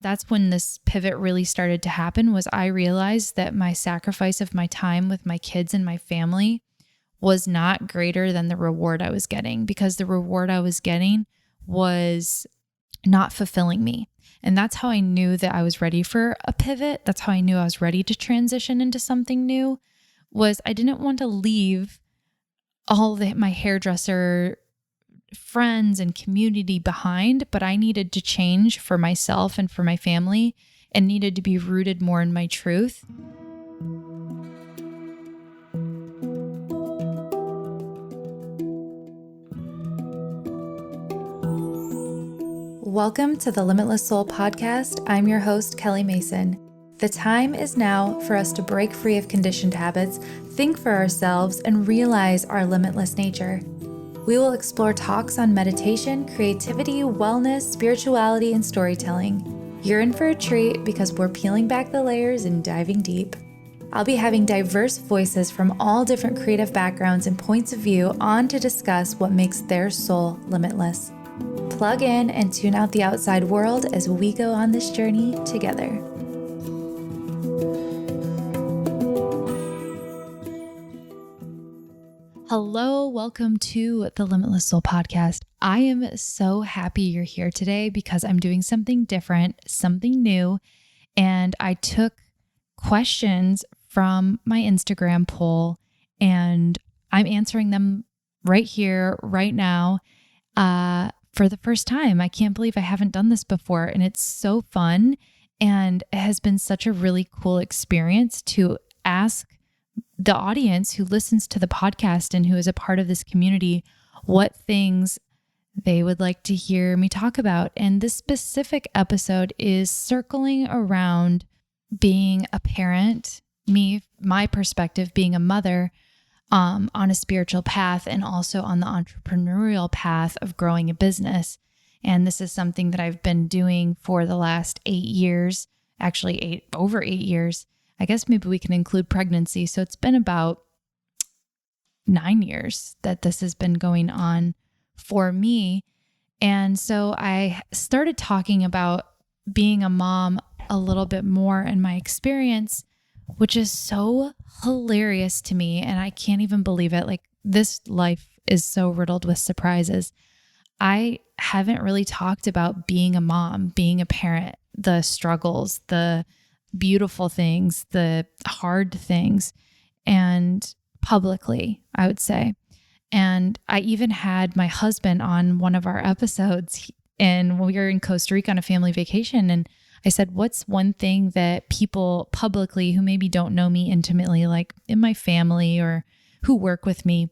That's when this pivot really started to happen. Was I realized that my sacrifice of my time with my kids and my family was not greater than the reward I was getting, because the reward I was getting was not fulfilling me. And that's how I knew that I was ready for a pivot. That's how I knew I was ready to transition into something new. Was I didn't want to leave all my hairdresser friends and community behind, but I needed to change for myself and for my family, and needed to be rooted more in my truth. Welcome to the Limitless Soul podcast. I'm your host, Kelly Mason. The time is now for us to break free of conditioned habits, think for ourselves, and realize our limitless nature. We will explore talks on meditation, creativity, wellness, spirituality, and storytelling. You're in for a treat because we're peeling back the layers and diving deep. I'll be having diverse voices from all different creative backgrounds and points of view on to discuss what makes their soul limitless. Plug in and tune out the outside world as we go on this journey together. Hello, welcome to the Limitless Soul podcast. I am so happy you're here today because I'm doing something different, something new, and I took questions from my Instagram poll and I'm answering them right here, right now, for the first time. I can't believe I haven't done this before, and it's so fun, and it has been such a really cool experience to ask the audience who listens to the podcast and who is a part of this community what things they would like to hear me talk about. And this specific episode is circling around being a parent, my perspective, being a mother, on a spiritual path, and also on the entrepreneurial path of growing a business. And this is something that I've been doing for the last 8 years, actually over 8 years. I guess maybe we can include pregnancy. So it's been about 9 years that this has been going on for me. And so I started talking about being a mom a little bit more in my experience, which is so hilarious to me. And I can't even believe it. Like, this life is so riddled with surprises. I haven't really talked about being a mom, being a parent, the struggles, the beautiful things, the hard things, and publicly, I would say. And I even had my husband on one of our episodes, and we were in Costa Rica on a family vacation. And I said, what's one thing that people publicly who maybe don't know me intimately, like in my family or who work with me,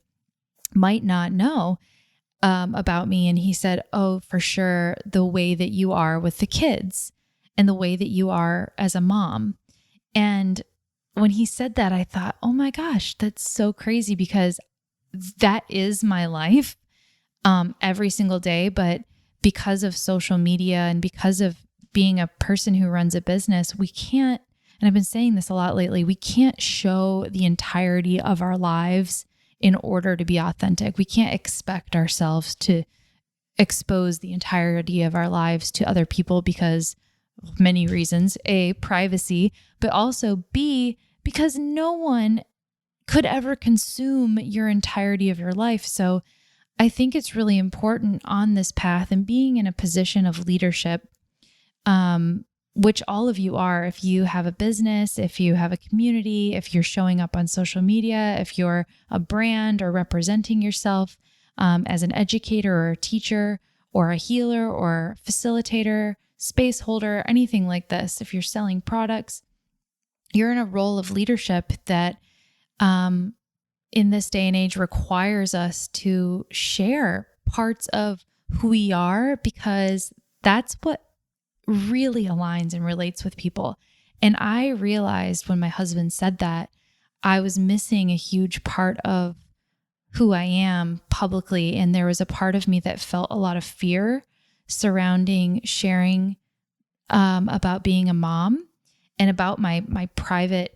might not know about me? And he said, oh, for sure, the way that you are with the kids and the way that you are as a mom. And when he said that, I thought, oh my gosh, that's so crazy, because that is my life every single day. But because of social media and because of being a person who runs a business, we can't, and I've been saying this a lot lately, we can't show the entirety of our lives in order to be authentic. We can't expect ourselves to expose the entirety of our lives to other people because of many reasons. A, privacy, but also B, because no one could ever consume your entirety of your life. So I think it's really important on this path and being in a position of leadership, which all of you are. If you have a business, if you have a community, if you're showing up on social media, if you're a brand or representing yourself as an educator or a teacher or a healer or facilitator, space holder, anything like this, if you're selling products, you're in a role of leadership that in this day and age requires us to share parts of who we are, because that's what really aligns and relates with people. And I realized when my husband said that, I was missing a huge part of who I am publicly. And there was a part of me that felt a lot of fear surrounding sharing about being a mom and about my private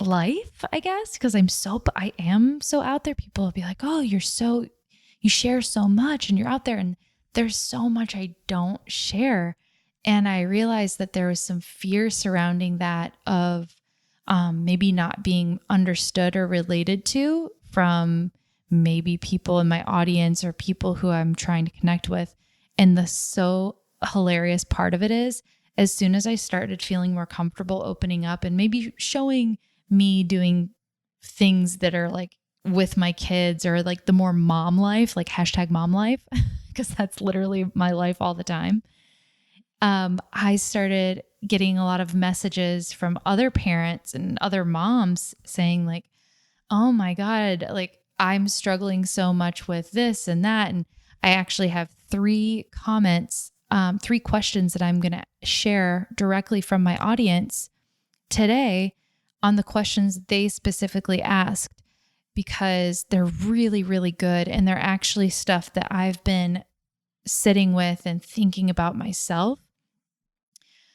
life, I guess, because I am so out there. People will be like, oh, you share so much and you're out there, and there's so much I don't share. And I realized that there was some fear surrounding that of maybe not being understood or related to from maybe people in my audience or people who I'm trying to connect with. And the so hilarious part of it is, as soon as I started feeling more comfortable opening up and maybe showing me doing things that are like with my kids or like the more mom life, like hashtag mom life, because that's literally my life all the time. I started getting a lot of messages from other parents and other moms saying like, oh my God, like I'm struggling so much with this and that. And I actually have 3 comments, 3 questions that I'm going to share directly from my audience today on the questions they specifically asked, because they're really, really good. And they're actually stuff that I've been sitting with and thinking about myself.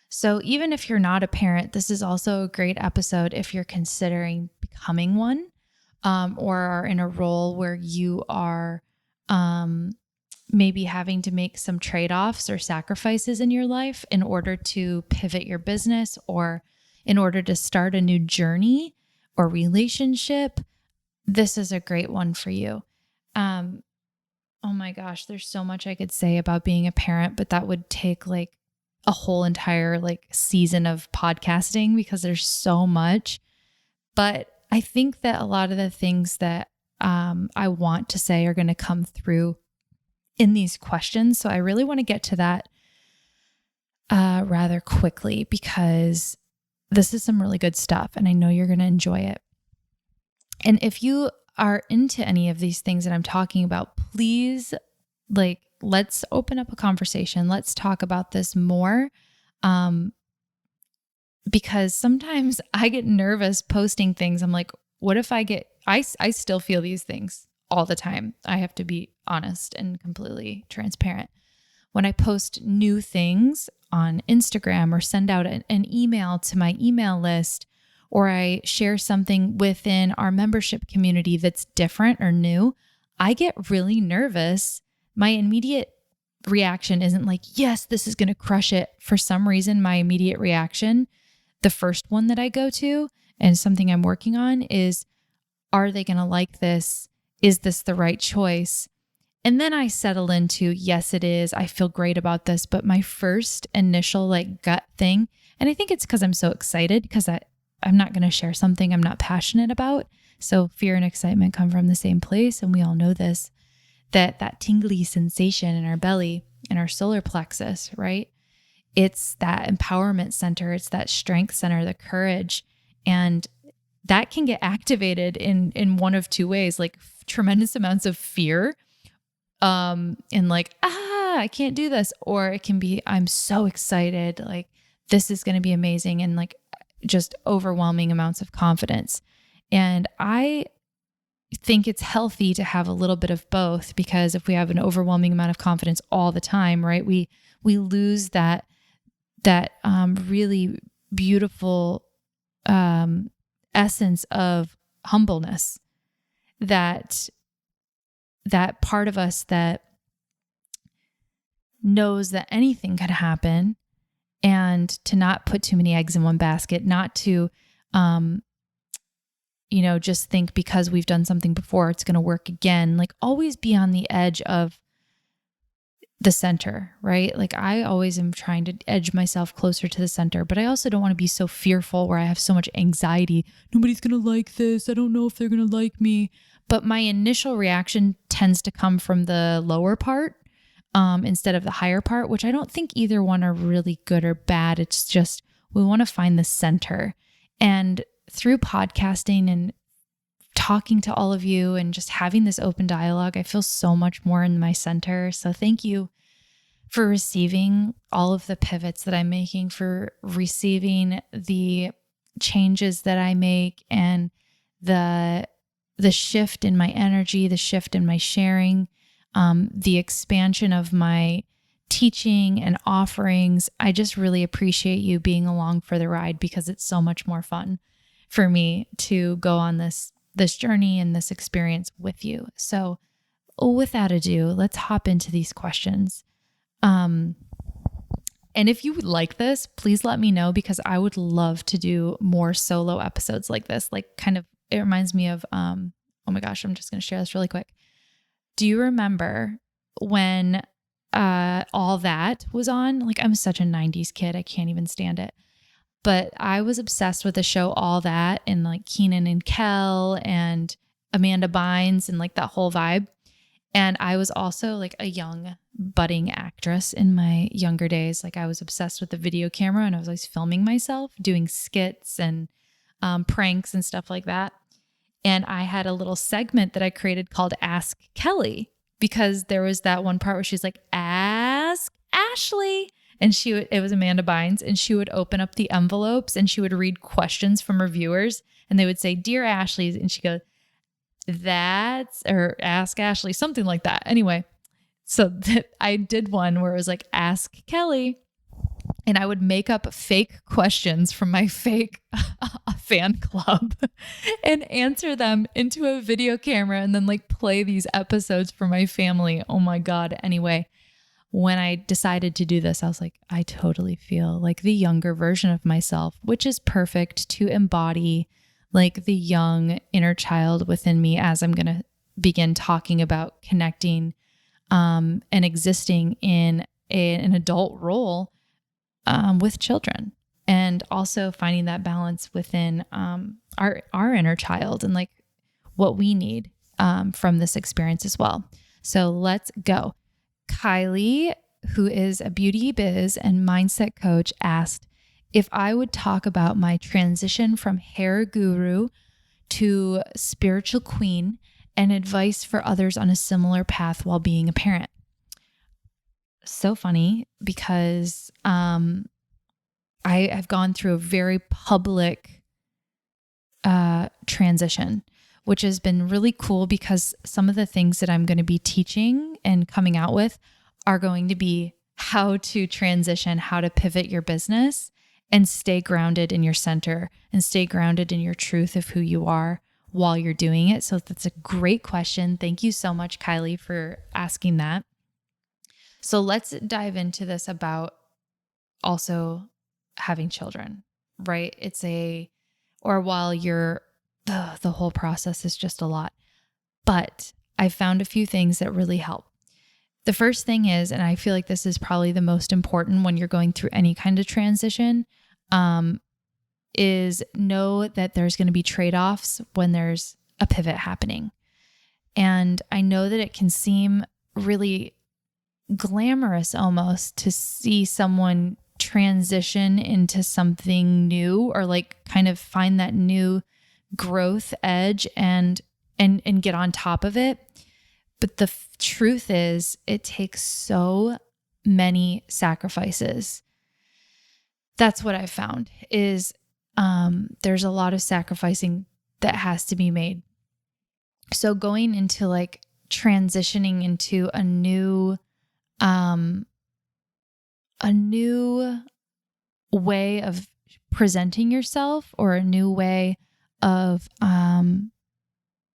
So even if you're not a parent, this is also a great episode if you're considering becoming one, or are in a role where you are maybe having to make some trade-offs or sacrifices in your life in order to pivot your business or in order to start a new journey or relationship. This is a great one for you. Oh my gosh, there's so much I could say about being a parent, but that would take like a whole entire like season of podcasting because there's so much. But I think that a lot of the things that I want to say are going to come through in these questions. So I really want to get to that rather quickly because this is some really good stuff and I know you're going to enjoy it. And if you are into any of these things that I'm talking about, please let's open up a conversation. Let's talk about this more. Because sometimes I get nervous posting things. I'm like, what if I still feel these things all the time. I have to be honest and completely transparent. When I post new things on Instagram or send out an email to my email list, or I share something within our membership community that's different or new, I get really nervous. My immediate reaction isn't like, yes, this is going to crush it. For some reason, my immediate reaction, the first one that I go to and something I'm working on is, are they going to like this? Is this the right choice? And then I settle into, yes, it is. I feel great about this. But my first initial gut thing, and I think it's because I'm so excited because I'm not going to share something I'm not passionate about. So fear and excitement come from the same place. And we all know this, that tingly sensation in our belly and our solar plexus, right? It's that empowerment center. It's that strength center, the courage. And that can get activated in one of 2 ways, like tremendous amounts of fear, and I can't do this. Or it can be, I'm so excited. Like this is going to be amazing. And just overwhelming amounts of confidence. And I think it's healthy to have a little bit of both, because if we have an overwhelming amount of confidence all the time, right, we lose that really beautiful essence of humbleness, that part of us that knows that anything could happen, and to not put too many eggs in one basket, not to just think because we've done something before, it's going to work again. Always be on the edge of the center, right? I always am trying to edge myself closer to the center, but I also don't want to be so fearful where I have so much anxiety. Nobody's going to like this. I don't know if they're going to like me. But my initial reaction tends to come from the lower part instead of the higher part, which I don't think either one are really good or bad. It's just, we want to find the center. And through podcasting and talking to all of you and just having this open dialogue, I feel so much more in my center. So thank you for receiving all of the pivots that I'm making, for receiving the changes that I make, and the shift in my energy, the shift in my sharing, the expansion of my teaching and offerings. I just really appreciate you being along for the ride, because it's so much more fun for me to go on this journey and this experience with you. So without ado, let's hop into these questions. And And if you would like this, please let me know, because I would love to do more solo episodes like this. Like, kind of, it reminds me of, oh my gosh, I'm just going to share this really quick. Do you remember when All That was on? Like, I'm such a 90s kid. I can't even stand it. But I was obsessed with the show All That, and like Keenan and Kel and Amanda Bynes and like that whole vibe. And I was also like a young budding actress in my younger days. Like, I was obsessed with the video camera, and I was always filming myself doing skits and pranks and stuff like that. And I had a little segment that I created called Ask Kelly, because there was that one part where she's like, "Ask Ashley." And it was Amanda Bynes, and she would open up the envelopes and she would read questions from her viewers, and they would say, "Dear Ashley," and she goes, or "Ask Ashley," something like that. Anyway, so I did one where it was like, "Ask Kelly." And I would make up fake questions from my fake fan club and answer them into a video camera, and then like play these episodes for my family. Oh my God. Anyway, when I decided to do this, I was like, I totally feel like the younger version of myself, which is perfect to embody like the young inner child within me, as I'm going to begin talking about connecting and existing in an adult role with children, and also finding that balance within our inner child and like what we need from this experience as well. So let's go. Kylie, who is a beauty biz and mindset coach, asked if I would talk about my transition from hair guru to spiritual queen and advice for others on a similar path while being a parent. So funny, because I have gone through a very public transition, which has been really cool, because some of the things that I'm going to be teaching and coming out with are going to be how to transition, how to pivot your business and stay grounded in your center and stay grounded in your truth of who you are while you're doing it. So that's a great question. Thank you so much, Kylie, for asking that. So let's dive into this about also having children, right? While you're, the whole process is just a lot, but I found a few things that really help. The first thing is, and I feel like this is probably the most important when you're going through any kind of transition, is know that there's going to be trade-offs when there's a pivot happening. And I know that it can seem really glamorous almost to see someone transition into something new, or like kind of find that new growth edge and get on top of it. But the truth is, it takes so many sacrifices. That's what I've found is there's a lot of sacrificing that has to be made. So going into like transitioning into a new way of presenting yourself, or a new way of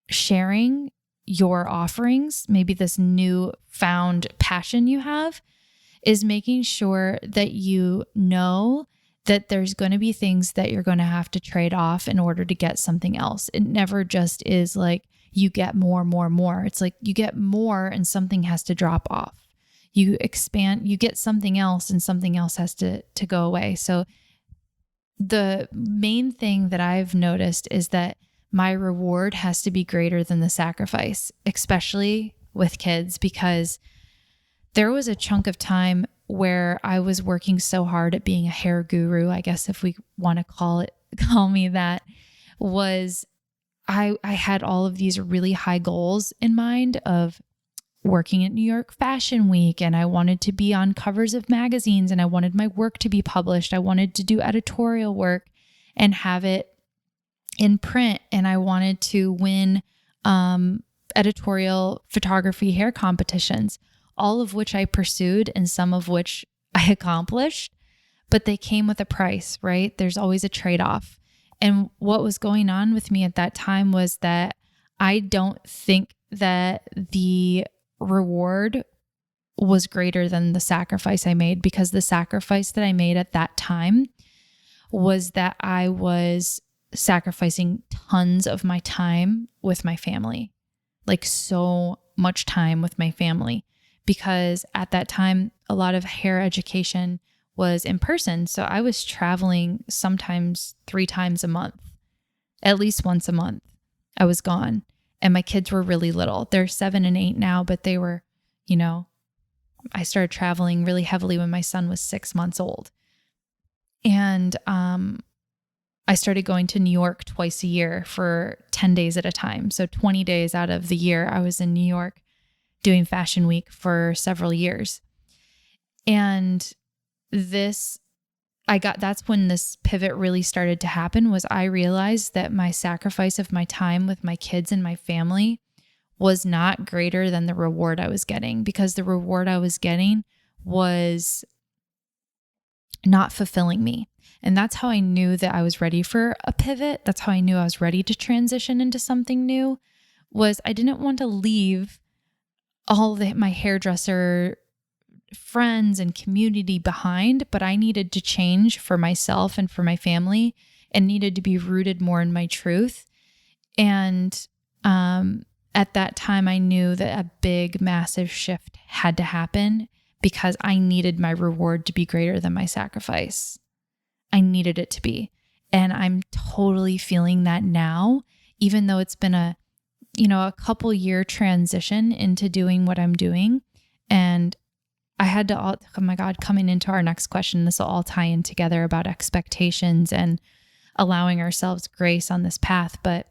sharing your offerings, maybe this new found passion you have, is making sure that you know that there's going to be things that you're going to have to trade off in order to get something else. It never just is like you get more. It's like you get more and something has to drop off. You expand, you get something else and something else has to go away. So the main thing that I've noticed is that my reward has to be greater than the sacrifice, especially with kids, because there was a chunk of time where I was working so hard at being a hair guru, I guess if we want to call me that, was I had all of these really high goals in mind of working at New York Fashion Week, and I wanted to be on covers of magazines, and I wanted my work to be published. I wanted to do editorial work and have it in print, and I wanted to win editorial photography hair competitions, all of which I pursued and some of which I accomplished, but they came with a price, right? There's always a trade-off. And what was going on with me at that time was that I don't think that the reward was greater than the sacrifice I made, because the sacrifice that I made at that time was that I was sacrificing tons of my time with my family, like so much time with my family, because at that time, a lot of hair education was in person. So I was traveling sometimes 3 times a month, at least once a month. I was gone, and my kids were really little. They're 7 and 8 now, but they were, I started traveling really heavily when my son was 6 months old. And I started going to New York twice a year for 10 days at a time. So 20 days out of the year, I was in New York doing Fashion Week for several years. And that's when this pivot really started to happen. Was I realized that my sacrifice of my time with my kids and my family was not greater than the reward I was getting, because the reward I was getting was not fulfilling me. And that's how I knew that I was ready for a pivot. That's how I knew I was ready to transition into something new. Was I didn't want to leave all of my hairdresser friends and community behind, but I needed to change for myself and for my family, and needed to be rooted more in my truth. And at that time, I knew that a big, massive shift had to happen, because I needed my reward to be greater than my sacrifice. I needed it to be. And I'm totally feeling that now, even though it's been a couple year transition into doing what I'm doing. And I had to, oh my God, coming into our next question, this will all tie in together about expectations and allowing ourselves grace on this path. But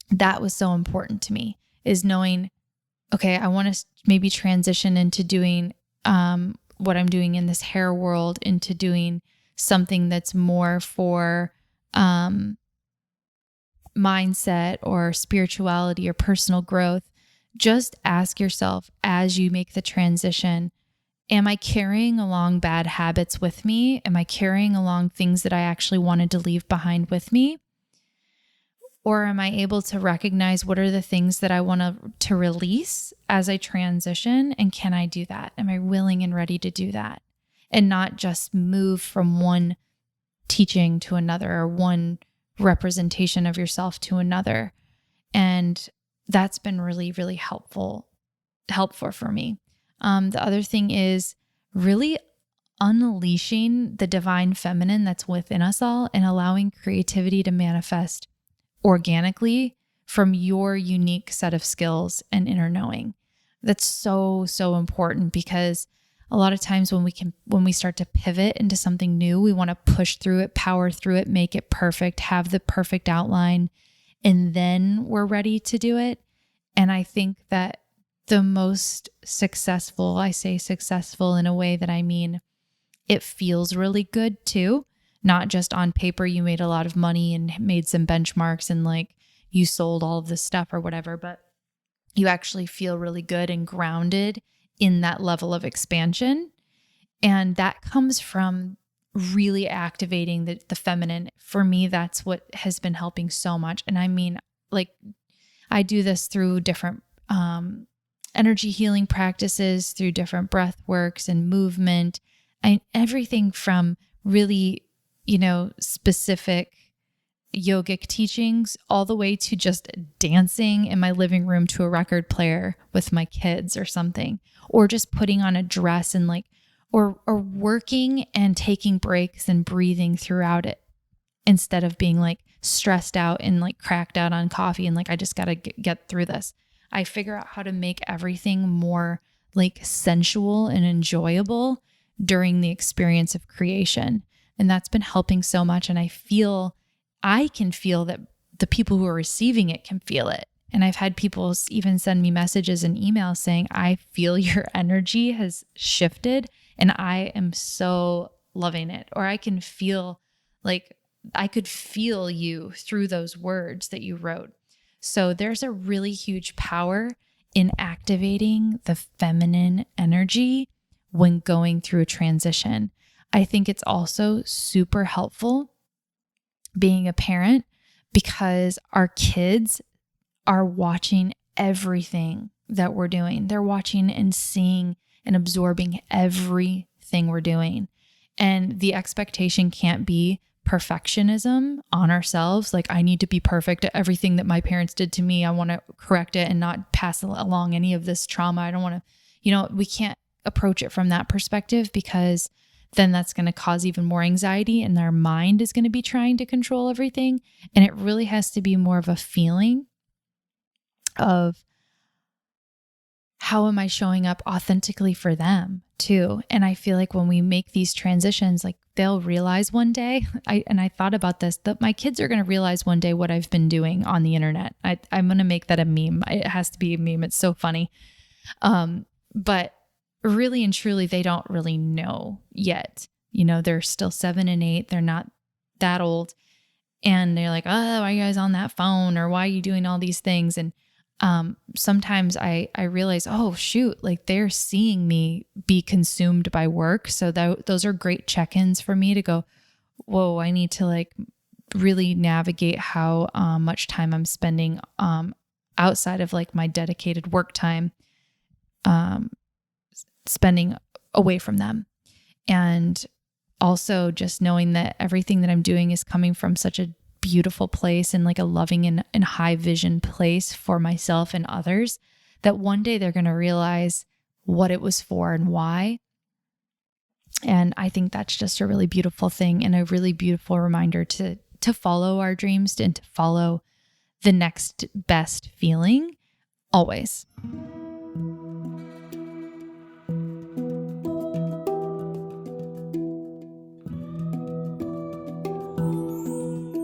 that was so important to me, is knowing, okay, I want to maybe transition into doing what I'm doing in this hair world, into doing something that's more for mindset or spirituality or personal growth. Just ask yourself, as you make the transition, am I carrying along bad habits with me? Am I carrying along things that I actually wanted to leave behind with me? Or am I able to recognize what are the things that I want to release as I transition? And can I do that? Am I willing and ready to do that? And not just move from one teaching to another, or one representation of yourself to another. And that's been really, really helpful for me. The other thing is really unleashing the divine feminine that's within us all, and allowing creativity to manifest organically from your unique set of skills and inner knowing. That's so, so important, because a lot of times when we start to pivot into something new, we want to push through it, power through it, make it perfect, have the perfect outline, and then we're ready to do it. And I think that the most successful, I say successful in a way that I mean, it feels really good too. Not just on paper, you made a lot of money and made some benchmarks and like you sold all of this stuff or whatever, but you actually feel really good and grounded in that level of expansion. And that comes from really activating the feminine. For me, that's what has been helping so much. And I mean, like, I do this through different energy healing practices, through different breath works and movement, and everything from really specific yogic teachings all the way to just dancing in my living room to a record player with my kids or something, or just putting on a dress and or working and taking breaks and breathing throughout it, instead of being stressed out and cracked out on coffee and I just got to get through this. I figure out how to make everything more sensual and enjoyable during the experience of creation. And that's been helping so much. And I can feel that the people who are receiving it can feel it. And I've had people even send me messages and emails saying, I feel your energy has shifted and I am so loving it. Or I can feel I could feel you through those words that you wrote. So there's a really huge power in activating the feminine energy when going through a transition. I think it's also super helpful being a parent, because our kids are watching everything that we're doing. They're watching and seeing and absorbing everything we're doing. And the expectation can't be perfectionism on ourselves. Like, I need to be perfect at everything that my parents did to me. I want to correct it and not pass along any of this trauma. I don't want to, we can't approach it from that perspective, because then that's going to cause even more anxiety, and our mind is going to be trying to control everything. And it really has to be more of a feeling of, how am I showing up authentically for them too? And I feel like when we make these transitions, like, they'll realize one day, I thought about this, that my kids are going to realize one day what I've been doing on the internet. I'm going to make that a meme. It has to be a meme. It's so funny. But really and truly, they don't really know yet. They're still 7 and 8. They're not that old. And they're like, oh, why are you guys on that phone? Or why are you doing all these things? And sometimes I realize, oh shoot, like, they're seeing me be consumed by work. So those are great check-ins for me to go, whoa, I need to like really navigate how much time I'm spending outside of like my dedicated work time, spending away from them. And also just knowing that everything that I'm doing is coming from such a beautiful place and like a loving and high vision place for myself and others, that one day they're going to realize what it was for and why. And I think that's just a really beautiful thing, and a really beautiful reminder to follow our dreams and to follow the next best feeling always.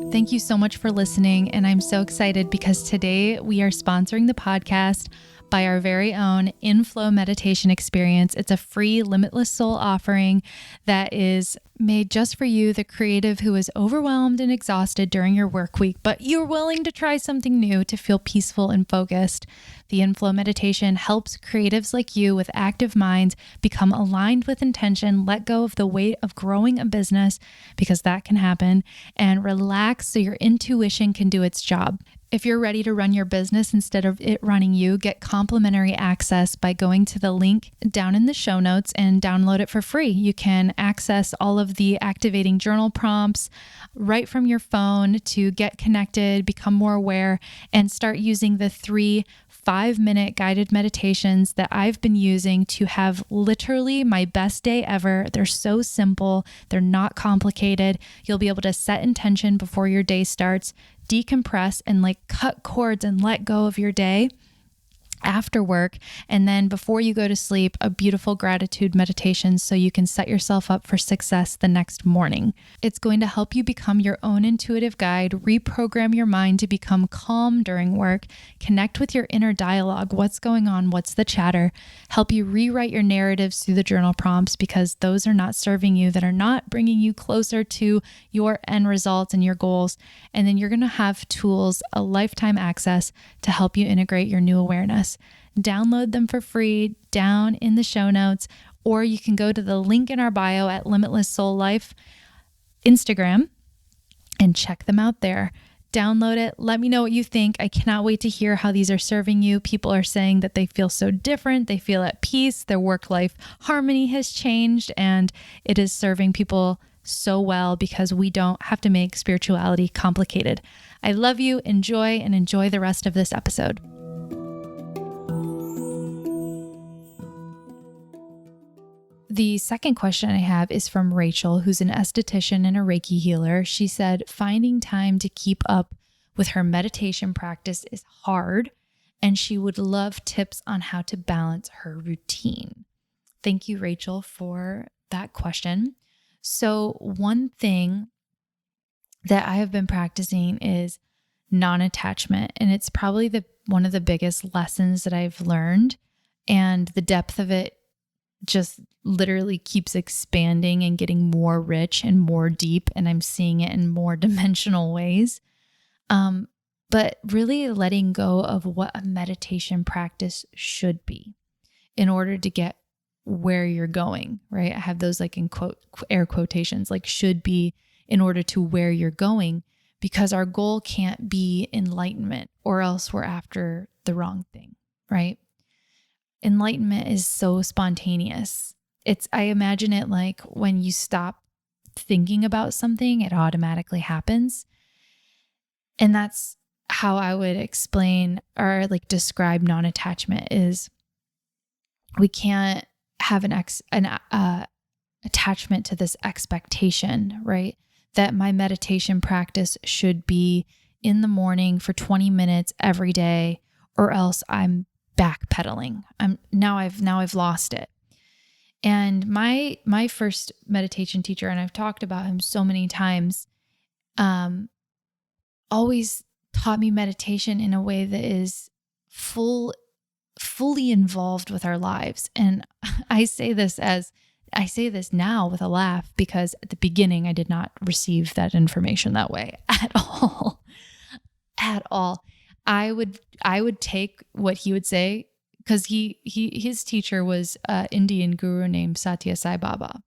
Thank you so much for listening. And I'm so excited because today we are sponsoring the podcast by our very own Inflow meditation experience. It's a free Limitless Soul offering that is made just for you, the creative who is overwhelmed and exhausted during your work week, but you're willing to try something new to feel peaceful and focused. The Inflow meditation helps creatives like you with active minds become aligned with intention, let go of the weight of growing a business, because that can happen, and relax so your intuition can do its job. If you're ready to run your business instead of it running you, get complimentary access by going to the link down in the show notes and download it for free. You can access all of the activating journal prompts right from your phone to get connected, become more aware, and start using the 3 5-minute guided meditations that I've been using to have literally my best day ever. They're so simple. They're not complicated. You'll be able to set intention before your day starts, decompress and like cut cords and let go of your day after work. And then before you go to sleep, a beautiful gratitude meditation so you can set yourself up for success the next morning. It's going to help you become your own intuitive guide, reprogram your mind to become calm during work, connect with your inner dialogue. What's going on? What's the chatter? Help you rewrite your narratives through the journal prompts, because those are not serving you, that are not bringing you closer to your end results and your goals. And then you're going to have tools, a lifetime access to help you integrate your new awareness. Download them for free down in the show notes, or you can go to the link in our bio at Limitless Soul Life Instagram and check them out there. Download it. Let me know what you think. I cannot wait to hear how these are serving you. People are saying that they feel so different. They feel at peace. Their work-life harmony has changed, and it is serving people so well because we don't have to make spirituality complicated. I love you. Enjoy the rest of this episode. The second question I have is from Rachel, who's an esthetician and a Reiki healer. She said, finding time to keep up with her meditation practice is hard, and she would love tips on how to balance her routine. Thank you, Rachel, for that question. So one thing that I have been practicing is non-attachment, and it's probably one of the biggest lessons that I've learned, and the depth of it just literally keeps expanding and getting more rich and more deep, and I'm seeing it in more dimensional ways. But really letting go of what a meditation practice should be in order to get where you're going, right? I have those like in air quotations, like should be in order to where you're going, because our goal can't be enlightenment, or else we're after the wrong thing, right? enlightenment is so spontaneous. I imagine it like when you stop thinking about something, it automatically happens. And that's how I would explain or like describe non-attachment is we can't have an attachment to this expectation, right? That my meditation practice should be in the morning for 20 minutes every day, or else I'm backpedaling. I've lost it. And my first meditation teacher, and I've talked about him so many times, always taught me meditation in a way that is fully involved with our lives. And I say this now with a laugh because at the beginning I did not receive that information that way at all. At all. I would take what he would say because his teacher was an Indian guru named Satya Sai Baba.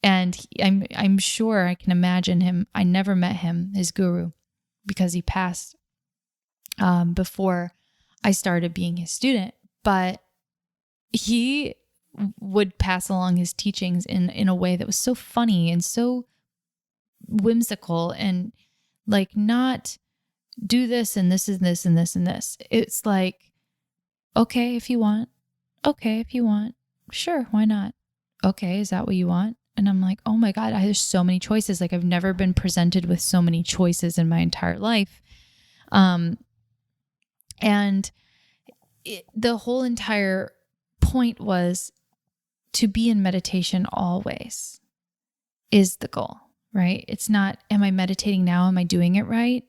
And I'm sure I can imagine him. I never met him, his guru, because he passed before I started being his student. But he would pass along his teachings in a way that was so funny and so whimsical and like not do this and this and this and this and this. It's like, okay, if you want. Okay, if you want. Sure, why not? Okay, is that what you want? And I'm like, oh my God, there's so many choices. Like I've never been presented with so many choices in my entire life. The whole entire point was to be in meditation always is the goal, right? It's not, am I meditating now? Am I doing it right?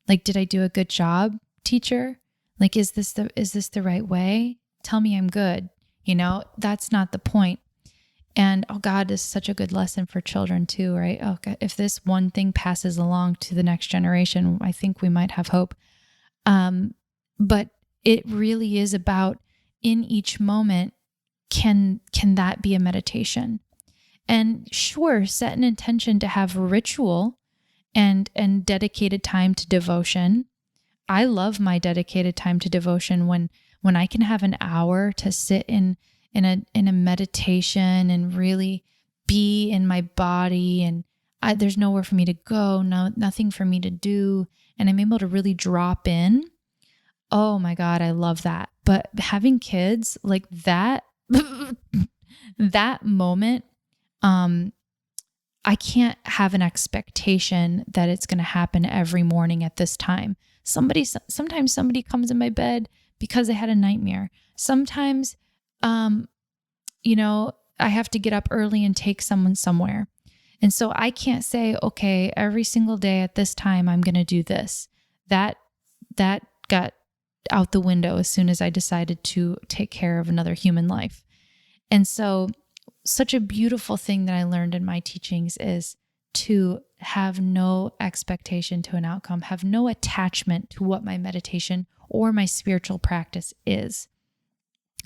Like, did I do a good job, teacher? Like, is this the right way? Tell me I'm good. That's not the point. And oh God, this is such a good lesson for children too, right? Oh God, if this one thing passes along to the next generation, I think we might have hope. But it really is about in each moment, can that be a meditation? And sure, set an intention to have ritual and dedicated time to devotion. I love my dedicated time to devotion when I can have an hour to sit in a meditation and really be in my body, and there's nowhere for me to go, nothing for me to do, and I'm able to really drop in. Oh my God, I love that. But having kids like that, that moment, I can't have an expectation that it's going to happen every morning at this time. Sometimes somebody comes in my bed because they had a nightmare. Sometimes, I have to get up early and take someone somewhere. And so I can't say, okay, every single day at this time, I'm going to do this. That got out the window as soon as I decided to take care of another human life. And so such a beautiful thing that I learned in my teachings is to have no expectation to an outcome, have no attachment to what my meditation or my spiritual practice is.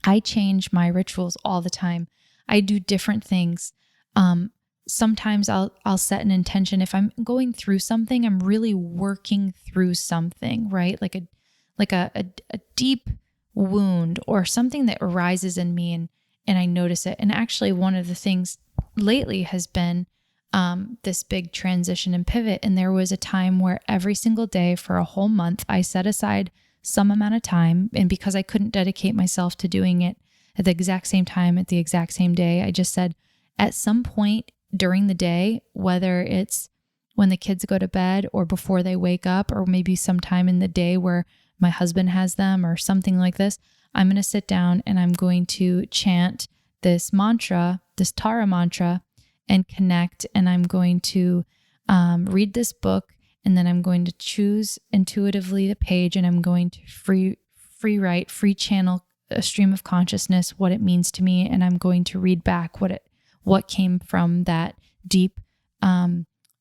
I change my rituals all the time. I do different things. Sometimes I'll set an intention. If I'm going through something, I'm really working through something, right? Like a deep wound or something that arises in me and I notice it. And actually one of the things lately has been this big transition and pivot. And there was a time where every single day for a whole month, I set aside some amount of time. And because I couldn't dedicate myself to doing it at the exact same time, at the exact same day, I just said at some point during the day, whether it's when the kids go to bed or before they wake up, or maybe sometime in the day where my husband has them or something like this, I'm going to sit down and I'm going to chant this mantra, this Tara mantra, and connect. And I'm going to read this book, and then I'm going to choose intuitively the page, and I'm going to free write, free channel a stream of consciousness, what it means to me. And I'm going to read back what came from that deep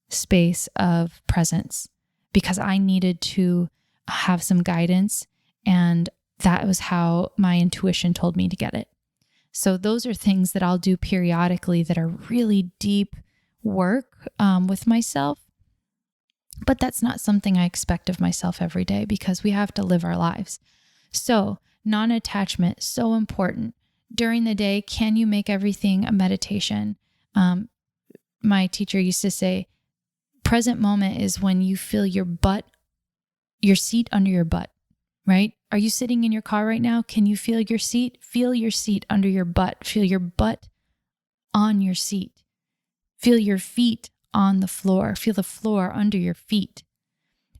space of presence, because I needed to have some guidance, and that was how my intuition told me to get it. So those are things that I'll do periodically that are really deep work with myself, but that's not something I expect of myself every day because we have to live our lives. So non-attachment, so important. during the day, can you make everything a meditation? My teacher used to say, present moment is when you feel your seat under your butt, right? Are you sitting in your car right now? Can you feel your seat? Feel your seat under your butt. Feel your butt on your seat. Feel your feet on the floor. Feel the floor under your feet.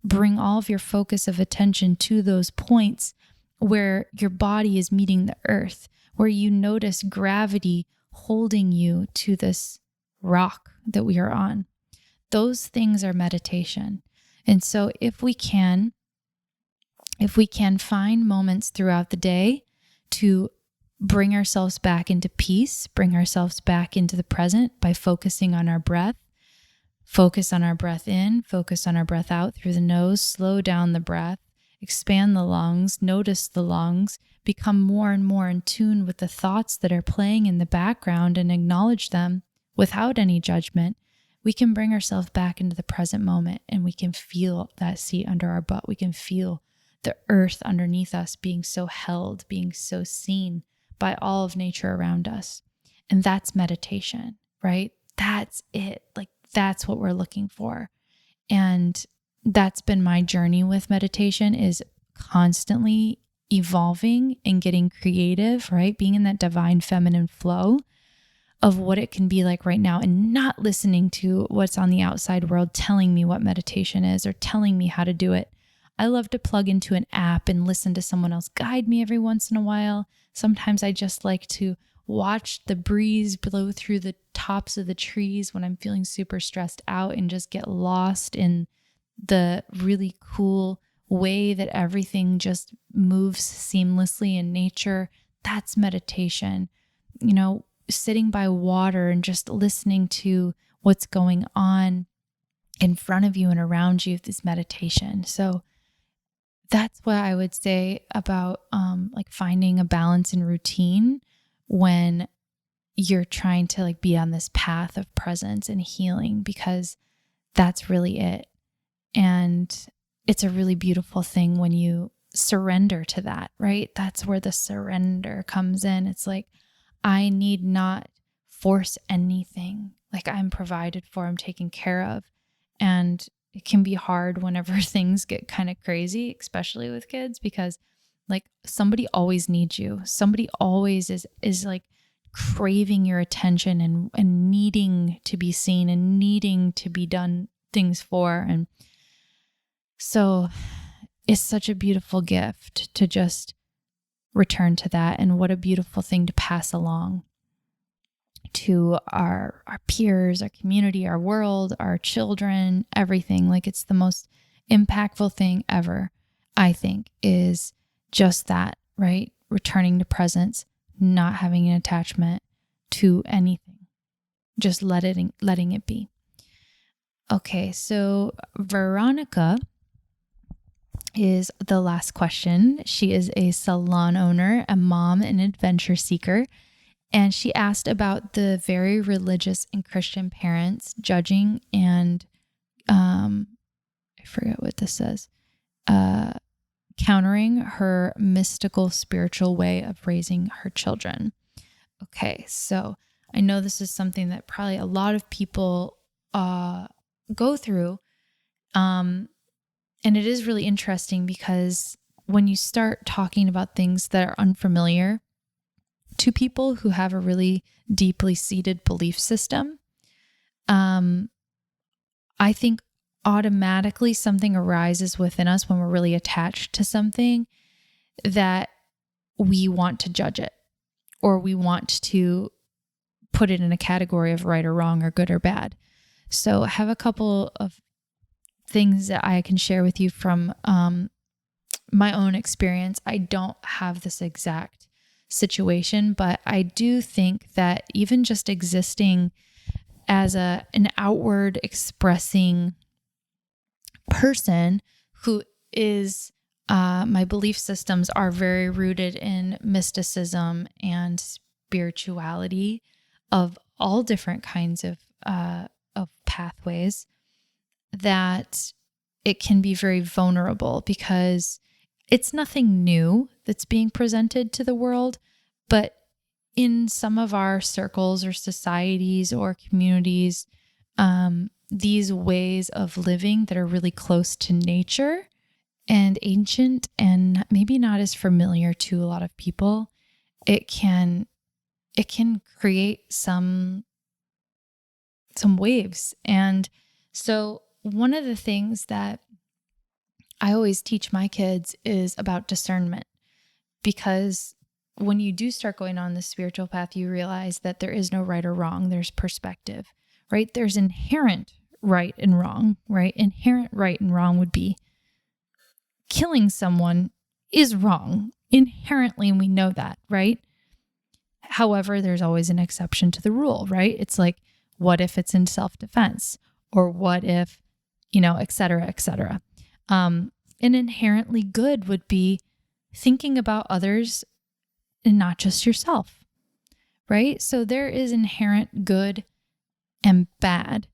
Bring all of your focus of attention to those points where your body is meeting the earth, where you notice gravity holding you to this rock that we are on. Those things are meditation. And so if we can find moments throughout the day to bring ourselves back into peace, bring ourselves back into the present by focusing on our breath, focus on our breath in, focus on our breath out through the nose, slow down the breath, expand the lungs, notice the lungs, become more and more in tune with the thoughts that are playing in the background and acknowledge them without any judgment. We can bring ourselves back into the present moment, and we can feel that seat under our butt. We can feel the earth underneath us being so held, being so seen by all of nature around us. And that's meditation, right? That's it. Like, that's what we're looking for. And that's been my journey with meditation, is constantly evolving and getting creative, right? Being in that divine feminine flow of what it can be like right now, and not listening to what's on the outside world telling me what meditation is or telling me how to do it. I love to plug into an app and listen to someone else guide me every once in a while. Sometimes I just like to watch the breeze blow through the tops of the trees when I'm feeling super stressed out and just get lost in the really cool way that everything just moves seamlessly in nature. That's meditation. Sitting by water and just listening to what's going on in front of you and around you is meditation. So that's what I would say about finding a balance in routine when you're trying to be on this path of presence and healing, because that's really it. And it's a really beautiful thing when you surrender to that, right? That's where the surrender comes in. It's like, I need not force anything. Like, I'm provided for, I'm taken care of. And it can be hard whenever things get kind of crazy, especially with kids, because somebody always needs you. Somebody always is craving your attention and needing to be seen and needing to be done things for. And so it's such a beautiful gift to just return to that. And what a beautiful thing to pass along to our peers, our community, our world, our children, everything. It's the most impactful thing ever, I think, is just that, right? Returning to presence, not having an attachment to anything, just letting it be. Okay, so Veronica is the last question. She is a salon owner, a mom, an adventure seeker. And she asked about the very religious and Christian parents judging and, I forget what this says, countering her mystical spiritual way of raising her children. Okay, so I know this is something that probably a lot of people go through. And it is really interesting because when you start talking about things that are unfamiliar to people who have a really deeply seated belief system, I think automatically something arises within us when we're really attached to something that we want to judge it, or we want to put it in a category of right or wrong or good or bad. So I have a couple of things that I can share with you from my own experience. I don't have this exact situation, but I do think that even just existing as an outward expressing person who is, my belief systems are very rooted in mysticism and spirituality of all different kinds of pathways, that it can be very vulnerable because it's nothing new that's being presented to the world, but in some of our circles or societies or communities, these ways of living that are really close to nature and ancient and maybe not as familiar to a lot of people, it can create some waves. And so one of the things that I always teach my kids is about discernment, because when you do start going on the spiritual path, you realize that there is no right or wrong. There's perspective, right? There's inherent right and wrong, right? Inherent right and wrong would be killing someone is wrong inherently, and we know that, right? However, there's always an exception to the rule, right? It's like, what if it's in self-defense? Or what if, et cetera, et cetera. An inherently good would be thinking about others and not just yourself, right? So there is inherent good and bad,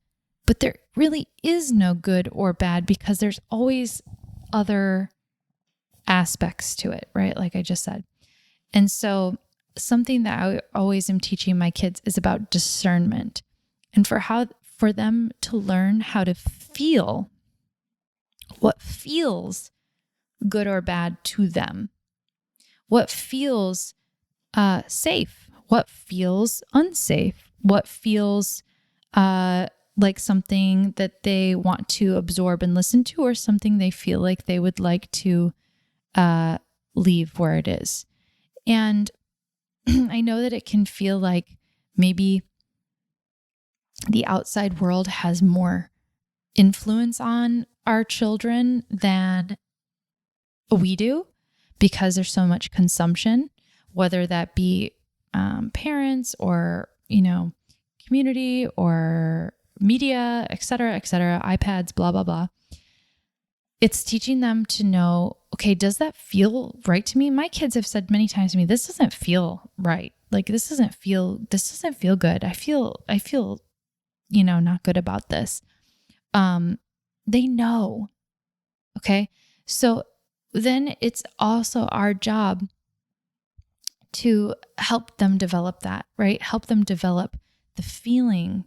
but there really is no good or bad because there's always other aspects to it, right? Like I just said. And so something that I always am teaching my kids is about discernment, and for them to learn how to feel what feels good or bad to them, what feels safe, what feels unsafe, what feels like something that they want to absorb and listen to, or something they feel like they would like to leave where it is. And I know that it can feel like maybe the outside world has more influence on our children than we do, because there's so much consumption, whether that be parents or, community or media, et cetera, iPads, blah, blah, blah. It's teaching them to know, okay, does that feel right to me? My kids have said many times to me, this doesn't feel right. Like, this doesn't feel good. I feel, not good about this. They know. Okay. So then it's also our job to help them develop that, right? Help them develop the feeling.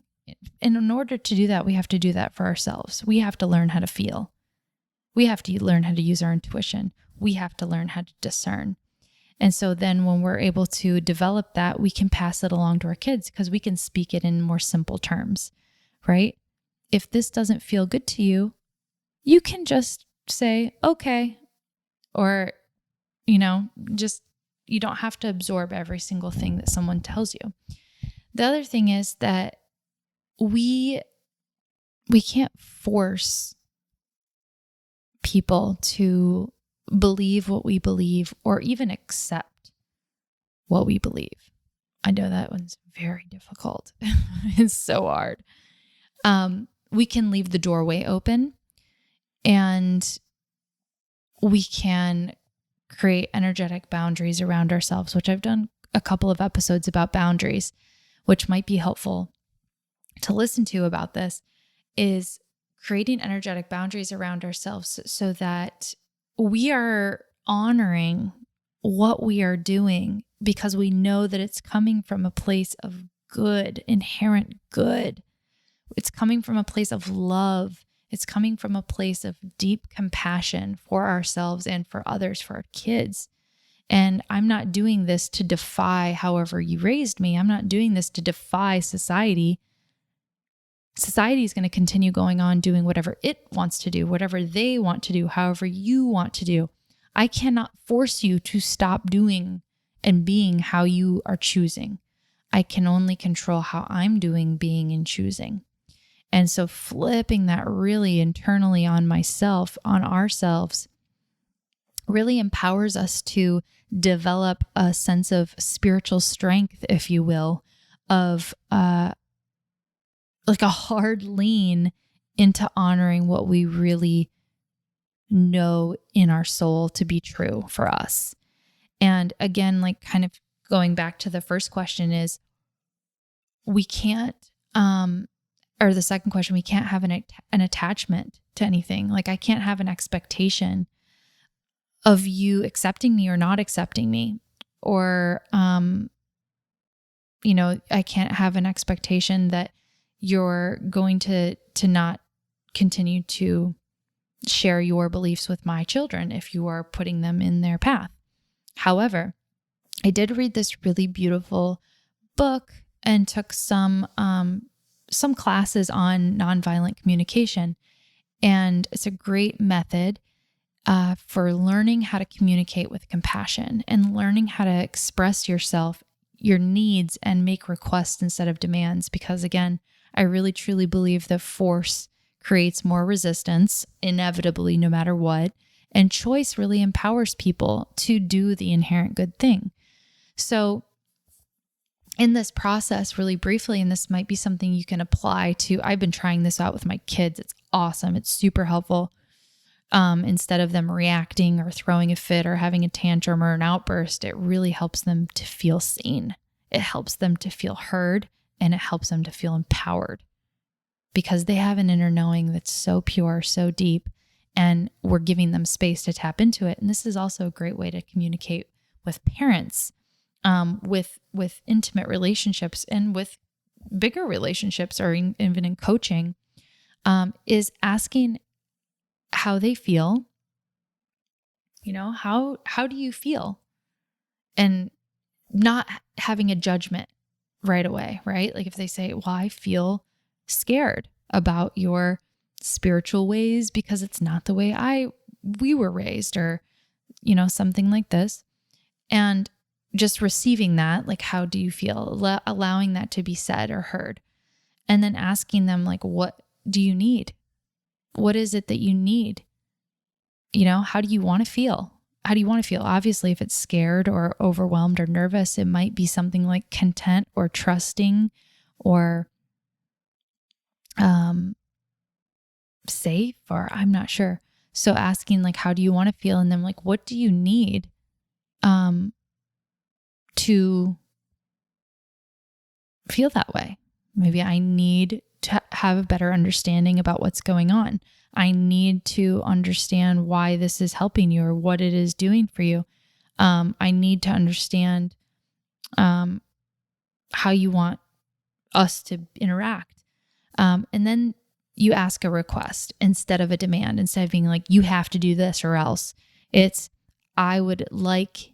And in order to do that, we have to do that for ourselves. We have to learn how to feel. We have to learn how to use our intuition. We have to learn how to discern. And so then when we're able to develop that, we can pass it along to our kids because we can speak it in more simple terms, right? If this doesn't feel good to you, you can just say, okay, or, just, you don't have to absorb every single thing that someone tells you. The other thing is that we can't force people to believe what we believe or even accept what we believe. I know that one's very difficult. It's so hard. We can leave the doorway open, and we can create energetic boundaries around ourselves, which I've done a couple of episodes about boundaries, which might be helpful to listen to about this, is creating energetic boundaries around ourselves so that we are honoring what we are doing because we know that it's coming from a place of good, inherent good. It's coming from a place of love. It's coming from a place of deep compassion for ourselves and for others, for our kids. And I'm not doing this to defy however you raised me. I'm not doing this to defy society. Society is going to continue going on doing whatever it wants to do, whatever they want to do, however you want to do. I cannot force you to stop doing and being how you are choosing. I can only control how I'm doing, being, and choosing. And so flipping that really internally on myself, on ourselves, really empowers us to develop a sense of spiritual strength, if you will, of like a hard lean into honoring what we really know in our soul to be true for us. And again, like kind of going back to the first question is, we can't, or the second question, we can't have an attachment to anything. Like I can't have an expectation of you accepting me or not accepting me, or I can't have an expectation that you're going to not continue to share your beliefs with my children if you are putting them in their path. However, I did read this really beautiful book and took some classes on nonviolent communication. And it's a great method for learning how to communicate with compassion and learning how to express yourself, your needs, and make requests instead of demands. Because again, I really truly believe that force creates more resistance, inevitably, no matter what. And choice really empowers people to do the inherent good thing. So in this process, really briefly, and this might be something you can apply to, I've been trying this out with my kids. It's awesome. It's super helpful. Instead of them reacting or throwing a fit or having a tantrum or an outburst, it really helps them to feel seen. It helps them to feel heard, and it helps them to feel empowered because they have an inner knowing that's so pure, so deep, and we're giving them space to tap into it. And this is also a great way to communicate with parents, with intimate relationships and with bigger relationships, or even in coaching, is asking how they feel. How do you feel? And not having a judgment right away, right? Like if they say, well, I feel scared about your spiritual ways because it's not the way we were raised, or, something like this. And just receiving that, like, how do you feel? Allowing that to be said or heard. And then asking them, like, what do you need? What is it that you need? How do you want to feel? How do you want to feel? Obviously, if it's scared or overwhelmed or nervous, it might be something like content or trusting or safe, or I'm not sure. So asking, like, how do you want to feel? And then, like, what do you need to feel that way? Maybe I need to have a better understanding about what's going on. I need to understand why this is helping you or what it is doing for you. I need to understand how you want us to interact. And then you ask a request instead of a demand, instead of being like, you have to do this or else. It's, I would like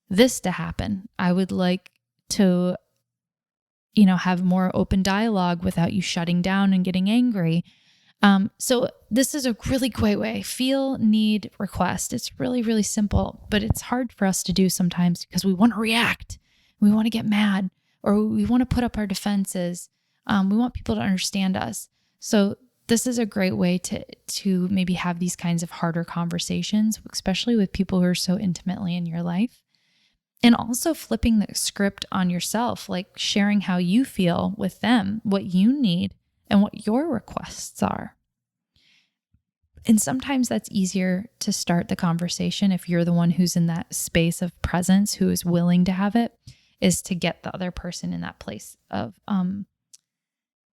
this to happen. I would like to, have more open dialogue without you shutting down and getting angry. So this is a really great way. Feel, need, request. It's really, really simple, but it's hard for us to do sometimes because we want to react. We want to get mad, or we want to put up our defenses. We want people to understand us. So this is a great way to maybe have these kinds of harder conversations, especially with people who are so intimately in your life. And also flipping the script on yourself, like sharing how you feel with them, what you need, and what your requests are. And sometimes that's easier to start the conversation if you're the one who's in that space of presence, who is willing to have it, is to get the other person in that place of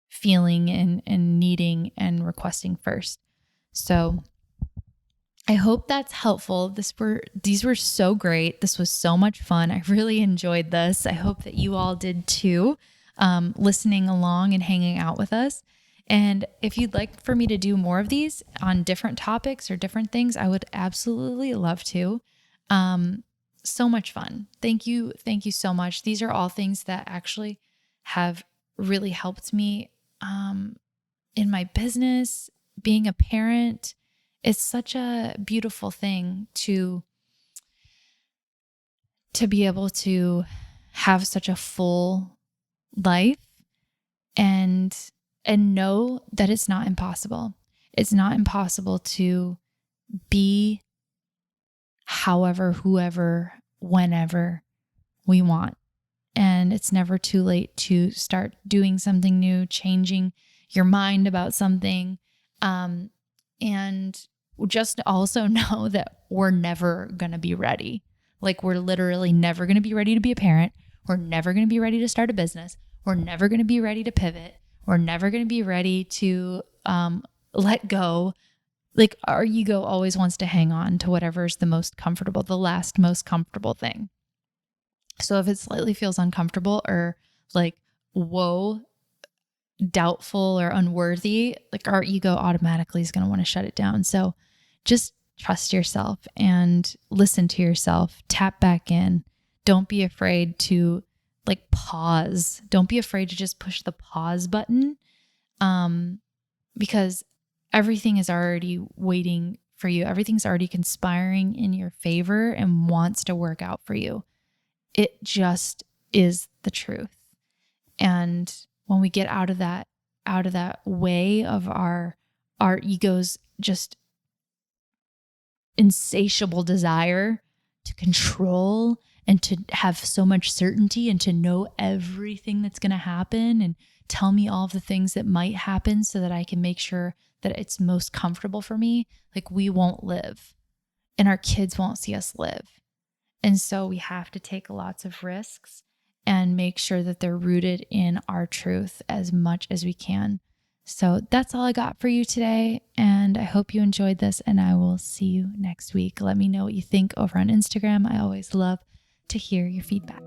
feeling and needing and requesting first. So I hope that's helpful. These were so great. This was so much fun. I really enjoyed this. I hope that you all did too, listening along and hanging out with us. And if you'd like for me to do more of these on different topics or different things, I would absolutely love to. So much fun. Thank you. Thank you so much. These are all things that actually have really helped me in my business, being a parent. It's such a beautiful thing to be able to have such a full life and know that it's not impossible. It's not impossible to be however, whoever, whenever we want. And it's never too late to start doing something new, changing your mind about something. And just also know that we're never going to be ready. Like, we're literally never going to be ready to be a parent. We're never going to be ready to start a business. We're never going to be ready to pivot. We're never going to be ready to let go. Like, our ego always wants to hang on to whatever's the most comfortable, the last most comfortable thing. So if it slightly feels uncomfortable or like, whoa, doubtful or unworthy, like our ego automatically is going to want to shut it down. So just trust yourself and listen to yourself, tap back in. Don't be afraid to like pause. Don't be afraid to just push the pause button. Because everything is already waiting for you. Everything's already conspiring in your favor and wants to work out for you. It just is the truth. And when we get out of that way of our ego's just insatiable desire to control and to have so much certainty and to know everything that's going to happen and tell me all of the things that might happen so that I can make sure that it's most comfortable for me, like we won't live and our kids won't see us live. And so we have to take lots of risks and make sure that they're rooted in our truth as much as we can. So that's all I got for you today. And I hope you enjoyed this, and I will see you next week. Let me know what you think over on Instagram. I always love to hear your feedback.